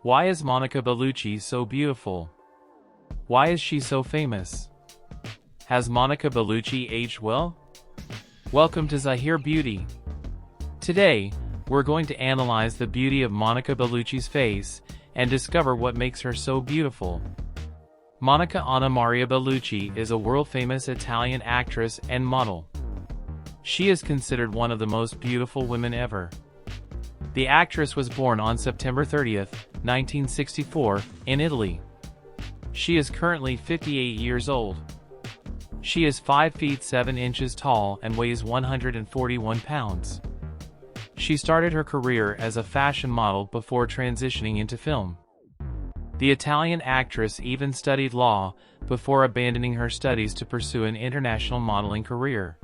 Why is Monica Bellucci so beautiful? Why is she so famous? Has Monica Bellucci aged well? Welcome to Zahyr Beauty. Today, we're going to analyze the beauty of Monica Bellucci's face and discover what makes her so beautiful. Monica Anna Maria Bellucci is a world-famous Italian actress and model. She is considered one of the most beautiful women ever. The actress was born on September 30th, 1964, in Italy. She is currently 58 years old. She is 5 feet 7 inches tall and weighs 141 pounds. She started her career as a fashion model before transitioning into film. The Italian actress even studied law before abandoning her studies to pursue an international modeling career.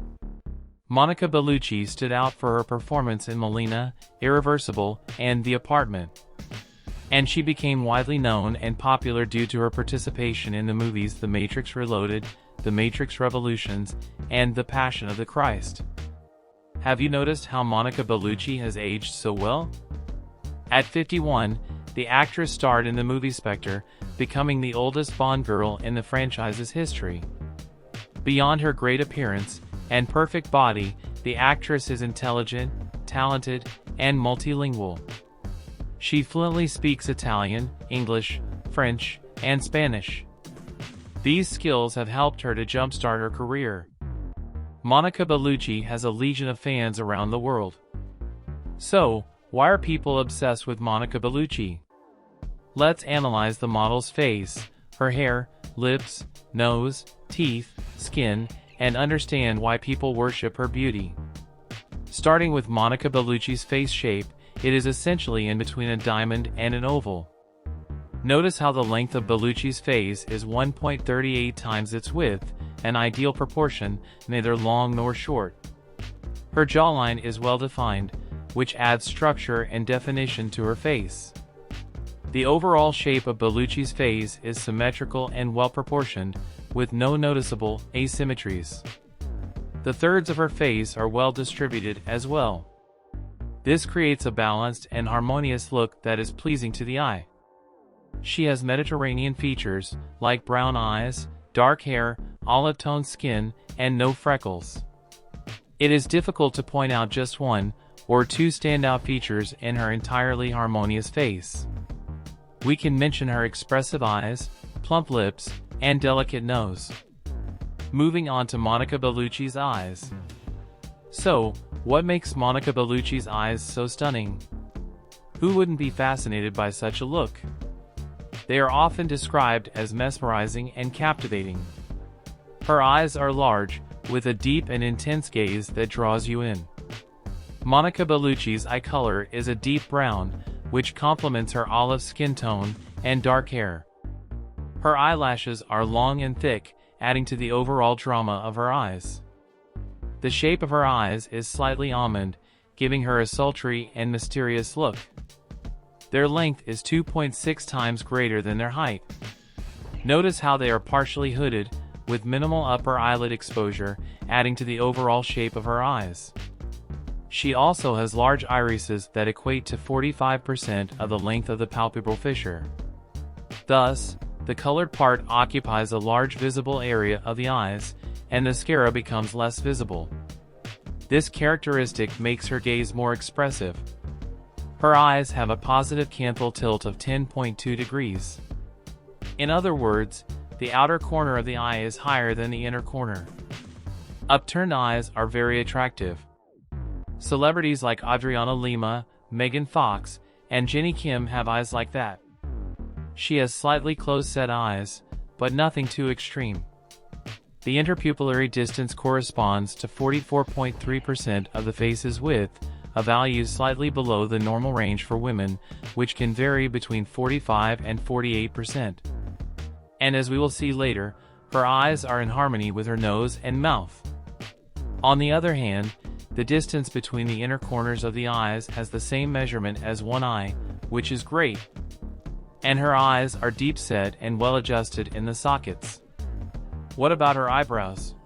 Monica Bellucci stood out for her performance in Malena, Irreversible, and The Apartment. And she became widely known and popular due to her participation in the movies The Matrix Reloaded, The Matrix Revolutions, and The Passion of the Christ. Have you noticed how Monica Bellucci has aged so well? At 51, the actress starred in the movie Spectre, becoming the oldest Bond girl in the franchise's history. Beyond her great appearance and perfect body, the actress is intelligent, talented, and multilingual. She fluently speaks Italian, English, French, and Spanish. These skills have helped her to jumpstart her career. Monica Bellucci has a legion of fans around the world. So, why are people obsessed with Monica Bellucci? Let's analyze the model's face, her hair, lips, nose, teeth, skin, and understand why people worship her beauty. Starting with Monica Bellucci's face shape, it is essentially in between a diamond and an oval. Notice how the length of Bellucci's face is 1.38 times its width, an ideal proportion, neither long nor short. Her jawline is well defined, which adds structure and definition to her face. The overall shape of Bellucci's face is symmetrical and well proportioned, with no noticeable asymmetries. The thirds of her face are well distributed as well. This creates a balanced and harmonious look that is pleasing to the eye. She has Mediterranean features, like brown eyes, dark hair, olive-toned skin, and no freckles. It is difficult to point out just one or two standout features in her entirely harmonious face. We can mention her expressive eyes, plump lips, and delicate nose. Moving on to Monica Bellucci's eyes. So, what makes Monica Bellucci's eyes so stunning? Who wouldn't be fascinated by such a look? They are often described as mesmerizing and captivating. Her eyes are large, with a deep and intense gaze that draws you in. Monica Bellucci's eye color is a deep brown, which complements her olive skin tone and dark hair. Her eyelashes are long and thick, adding to the overall drama of her eyes. The shape of her eyes is slightly almond, giving her a sultry and mysterious look. Their length is 2.6 times greater than their height. Notice how they are partially hooded, with minimal upper eyelid exposure, adding to the overall shape of her eyes. She also has large irises that equate to 45% of the length of the palpebral fissure. Thus, the colored part occupies a large visible area of the eyes, and the sclera becomes less visible. This characteristic makes her gaze more expressive. Her eyes have a positive canthal tilt of 10.2 degrees. In other words, the outer corner of the eye is higher than the inner corner. Upturned eyes are very attractive. Celebrities like Adriana Lima, Megan Fox, and Jennie Kim have eyes like that. She has slightly closed-set eyes, but nothing too extreme. The interpupillary distance corresponds to 44.3% of the face's width, a value slightly below the normal range for women, which can vary between 45 and 48%. And as we will see later, her eyes are in harmony with her nose and mouth. On the other hand, the distance between the inner corners of the eyes has the same measurement as one eye, which is great. And her eyes are deep set and well adjusted in the sockets. What about her eyebrows?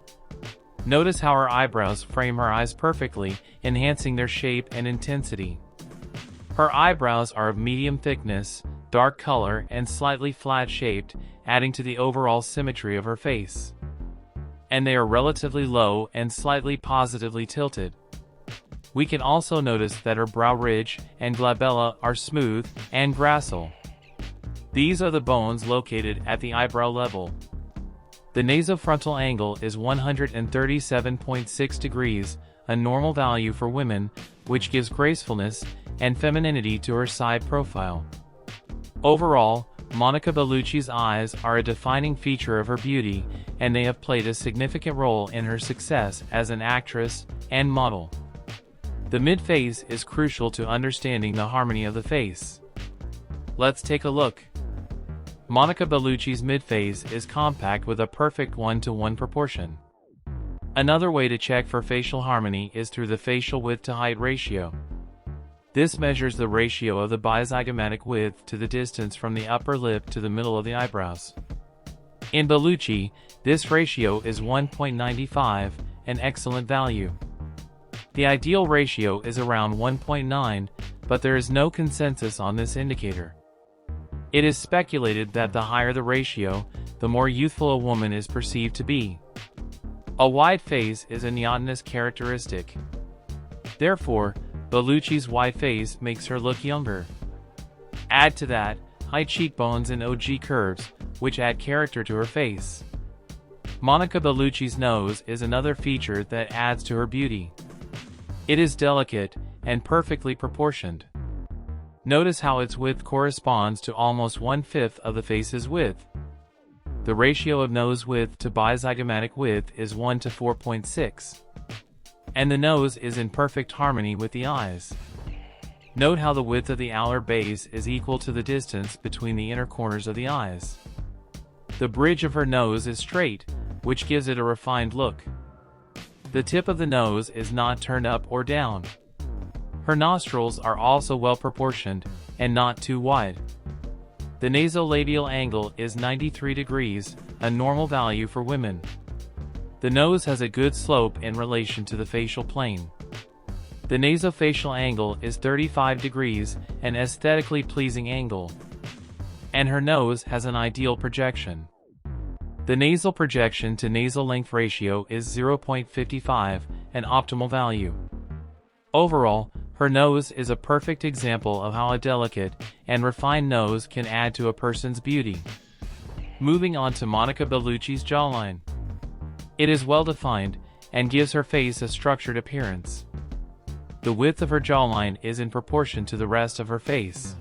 Notice how her eyebrows frame her eyes perfectly, enhancing their shape and intensity. Her eyebrows are of medium thickness, dark color, and slightly flat-shaped, adding to the overall symmetry of her face. And they are relatively low and slightly positively tilted. We can also notice that her brow ridge and glabella are smooth and gracile. These are the bones located at the eyebrow level. The nasofrontal angle is 137.6 degrees, a normal value for women, which gives gracefulness and femininity to her side profile. Overall, Monica Bellucci's eyes are a defining feature of her beauty, and they have played a significant role in her success as an actress and model. The mid-face is crucial to understanding the harmony of the face. Let's take a look. Monica Bellucci's mid-face is compact with a perfect 1:1 proportion. Another way to check for facial harmony is through the facial width-to-height ratio. This measures the ratio of the bizygomatic width to the distance from the upper lip to the middle of the eyebrows. In Bellucci, this ratio is 1.95, an excellent value. The ideal ratio is around 1.9, but there is no consensus on this indicator. It is speculated that the higher the ratio, the more youthful a woman is perceived to be. A wide face is a neotenous characteristic. Therefore, Bellucci's wide face makes her look younger. Add to that, high cheekbones and OG curves, which add character to her face. Monica Bellucci's nose is another feature that adds to her beauty. It is delicate and perfectly proportioned. Notice how its width corresponds to almost 1/5 of the face's width. The ratio of nose width to bizygomatic width is 1:4.6. And the nose is in perfect harmony with the eyes. Note how the width of the alar base is equal to the distance between the inner corners of the eyes. The bridge of her nose is straight, which gives it a refined look. The tip of the nose is not turned up or down. Her nostrils are also well proportioned and not too wide. The nasolabial angle is 93 degrees, a normal value for women. The nose has a good slope in relation to the facial plane. The nasofacial angle is 35 degrees, an aesthetically pleasing angle. And her nose has an ideal projection. The nasal projection to nasal length ratio is 0.55, an optimal value. Overall, her nose is a perfect example of how a delicate and refined nose can add to a person's beauty. Moving on to Monica Bellucci's jawline. It is well defined and gives her face a structured appearance. The width of her jawline is in proportion to the rest of her face.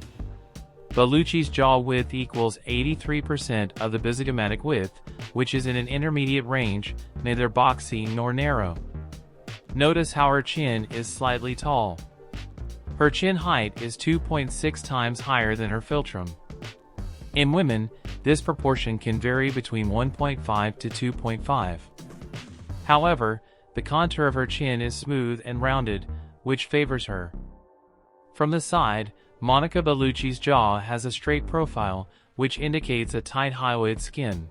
Bellucci's jaw width equals 83% of the bizygomatic width, which is in an intermediate range, neither boxy nor narrow. Notice how her chin is slightly tall. Her chin height is 2.6 times higher than her philtrum. In women, this proportion can vary between 1.5 to 2.5. However, the contour of her chin is smooth and rounded, which favors her. From the side, Monica Bellucci's jaw has a straight profile, which indicates a tight hyoid skin.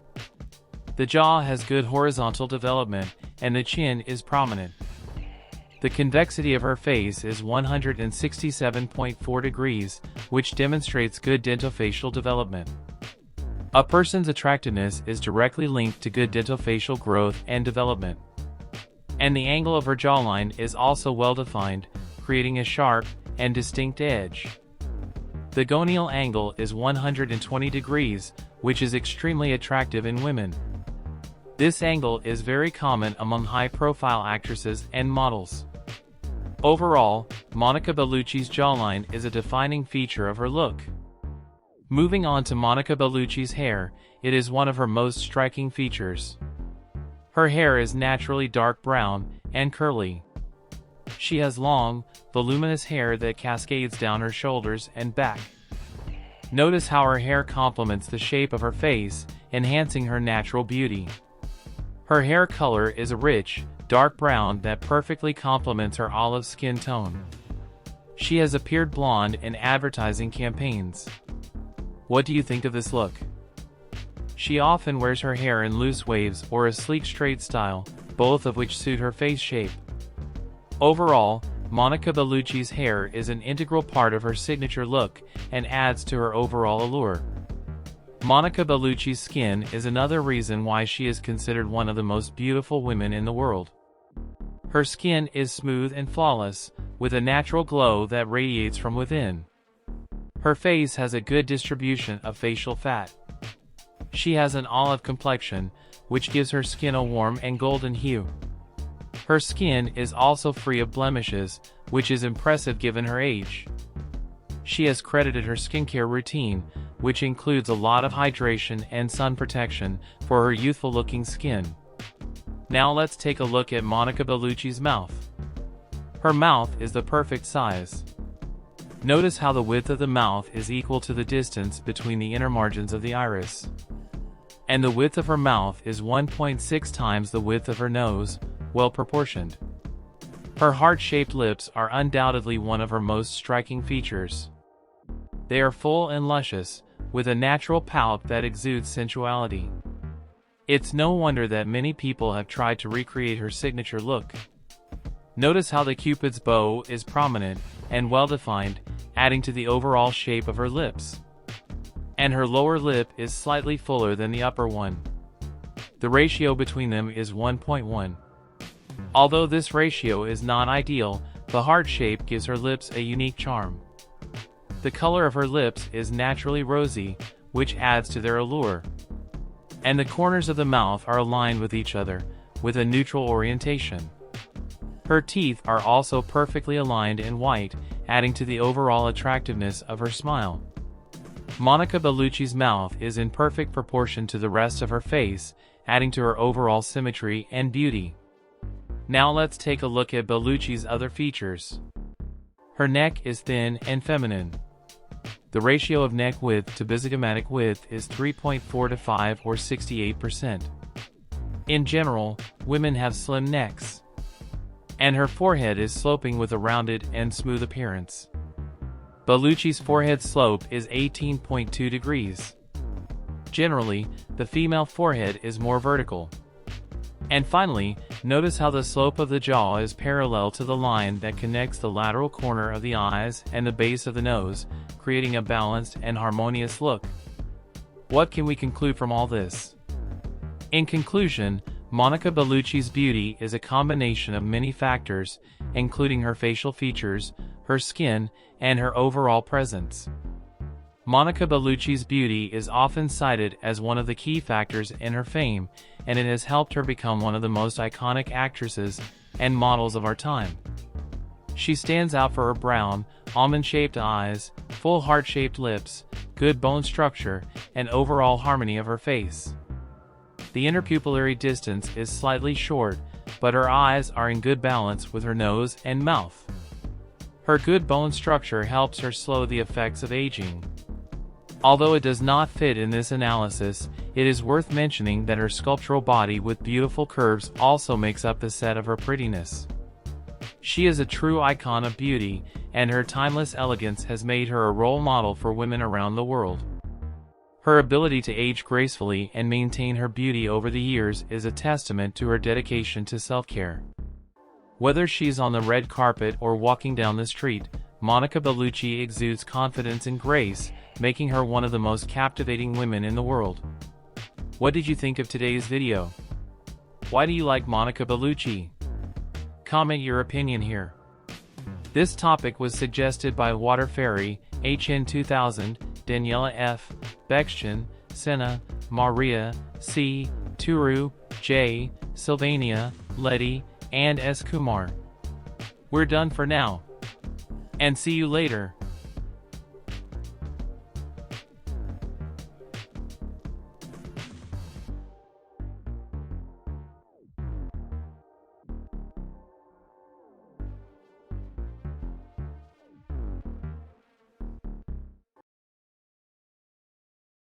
The jaw has good horizontal development, and the chin is prominent. The convexity of her face is 167.4 degrees, which demonstrates good dentofacial development. A person's attractiveness is directly linked to good dentofacial growth and development. And the angle of her jawline is also well defined, creating a sharp and distinct edge. The gonial angle is 120 degrees, which is extremely attractive in women. This angle is very common among high-profile actresses and models. Overall, Monica Bellucci's jawline is a defining feature of her look. Moving on to Monica Bellucci's hair, it is one of her most striking features. Her hair is naturally dark brown and curly. She has long, voluminous hair that cascades down her shoulders and back. Notice how her hair complements the shape of her face, enhancing her natural beauty. Her hair color is a rich, dark brown that perfectly complements her olive skin tone. She has appeared blonde in advertising campaigns. What do you think of this look? She often wears her hair in loose waves or a sleek straight style, both of which suit her face shape. Overall, Monica Bellucci's hair is an integral part of her signature look and adds to her overall allure. Monica Bellucci's skin is another reason why she is considered one of the most beautiful women in the world. Her skin is smooth and flawless, with a natural glow that radiates from within. Her face has a good distribution of facial fat. She has an olive complexion, which gives her skin a warm and golden hue. Her skin is also free of blemishes, which is impressive given her age. She has credited her skincare routine, which includes a lot of hydration and sun protection, for her youthful-looking skin. Now let's take a look at Monica Bellucci's mouth. Her mouth is the perfect size. Notice how the width of the mouth is equal to the distance between the inner margins of the iris. And the width of her mouth is 1.6 times the width of her nose, well proportioned. Her heart-shaped lips are undoubtedly one of her most striking features. They are full and luscious, with a natural pout that exudes sensuality. It's no wonder that many people have tried to recreate her signature look. Notice how the Cupid's bow is prominent and well-defined, adding to the overall shape of her lips. And her lower lip is slightly fuller than the upper one. The ratio between them is 1.1. Although this ratio is not ideal, the heart shape gives her lips a unique charm. The color of her lips is naturally rosy, which adds to their allure. And the corners of the mouth are aligned with each other, with a neutral orientation. Her teeth are also perfectly aligned and white, adding to the overall attractiveness of her smile. Monica Bellucci's mouth is in perfect proportion to the rest of her face, adding to her overall symmetry and beauty. Now let's take a look at Bellucci's other features. Her neck is thin and feminine. The ratio of neck width to bizygomatic width is 3.4 to 5 or 68%. In general, women have slim necks. And her forehead is sloping with a rounded and smooth appearance. Bellucci's forehead slope is 18.2 degrees. Generally, the female forehead is more vertical. And finally, notice how the slope of the jaw is parallel to the line that connects the lateral corner of the eyes and the base of the nose, creating a balanced and harmonious look. What can we conclude from all this? In conclusion, Monica Bellucci's beauty is a combination of many factors, including her facial features, her skin, and her overall presence. Monica Bellucci's beauty is often cited as one of the key factors in her fame, and it has helped her become one of the most iconic actresses and models of our time. She stands out for her brown, almond-shaped eyes, full heart-shaped lips, good bone structure, and overall harmony of her face. The interpupillary distance is slightly short, but her eyes are in good balance with her nose and mouth. Her good bone structure helps her slow the effects of aging. Although it does not fit in this analysis, it is worth mentioning that her sculptural body with beautiful curves also makes up the set of her prettiness. She is a true icon of beauty, and her timeless elegance has made her a role model for women around the world. Her ability to age gracefully and maintain her beauty over the years is a testament to her dedication to self-care. Whether she's on the red carpet or walking down the street, Monica Bellucci exudes confidence and grace, making her one of the most captivating women in the world. What did you think of today's video? Why do you like Monica Bellucci? Comment your opinion here. This topic was suggested by Water Fairy, HN 2000, Daniela F., Bexchen, Senna, Maria, C., Turu, J., Sylvania, Letty, and S. Kumar. We're done for now. And see you later.